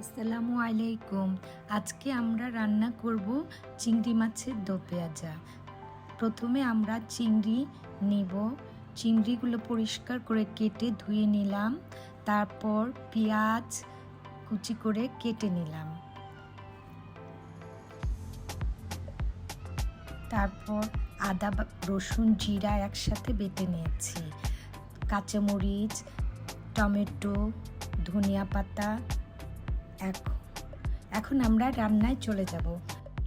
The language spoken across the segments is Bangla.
আসসালামু আলাইকুম। আজকে আমরা রান্না করব চিংড়ি মাছের দো পেঁয়াজা। প্রথমে আমরা চিংড়ি নিব। চিংড়িগুলো পরিষ্কার করে কেটে ধুয়ে নিলাম। তারপর পেঁয়াজ কুচি করে কেটে নিলাম। তারপর আদা রসুন জিরা একসাথে বেটে নিয়েছি। কাঁচামরিচ, টমেটো, ধনিয়া পাতা। এখন আমরা রান্নায় চলে যাব।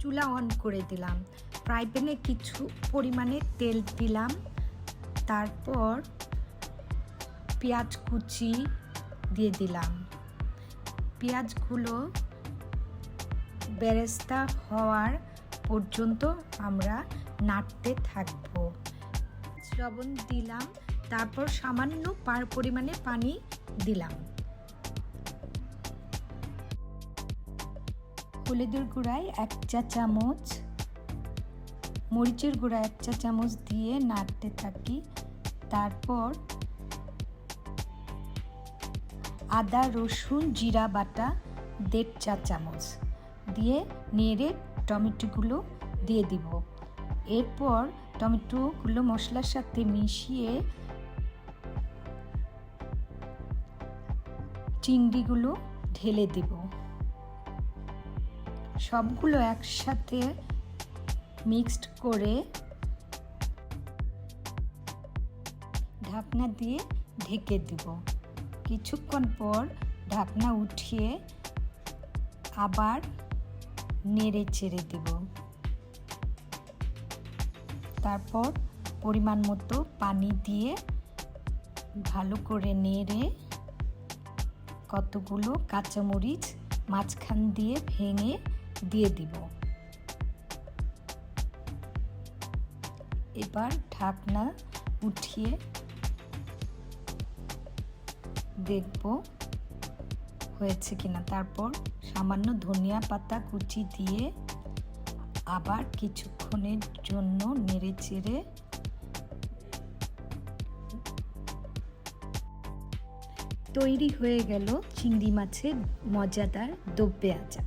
চুলা অন করে দিলাম। ফ্রাই প্যানে কিছু পরিমাণে তেল দিলাম। তারপর পেঁয়াজ কুচি দিয়ে দিলাম। পেঁয়াজগুলো বেরেস্তা হওয়ার পর্যন্ত আমরা নাড়তে থাকবো। লবণ দিলাম। তারপর সামান্য পরিমাণে পানি দিলাম। হলুদের গুঁড়ায় 1 চা চামচ, মরিচের গুঁড়া 1 চা চামচ দিয়ে নাড়তে থাকি। তারপর আদা রসুন জিরা বাটা 1.5 চা চামচ দিয়ে নেড়ে টমেটোগুলো দিয়ে দিব। এরপর টমেটোগুলো মশলার সাথে মিশিয়ে চিংড়িগুলো ঢেলে দিব। সবগুলো একসাথে মিক্সড করে ঢাকনা দিয়ে ঢেকে দিব। কিছুক্ষণ পর ঢাকনা উঠিয়ে আবার নেড়ে চেড়ে দিব। তারপর পরিমাণ মতো পানি দিয়ে ভালো করে নেড়ে কতগুলো কাঁচামরিচ মাঝখান দিয়ে ভেঙে দিয়ে দিব। এবার ঢাকনা উঠিয়ে দেখব হয়েছে কিনা। তারপর সামান্য ধনিয়া পাতা কুচি দিয়ে আবার কিছুক্ষণের জন্য নেড়ে চেড়ে তৈরি হয়ে গেল চিংড়ি মাছের মজাদার দো পেঁয়াজা।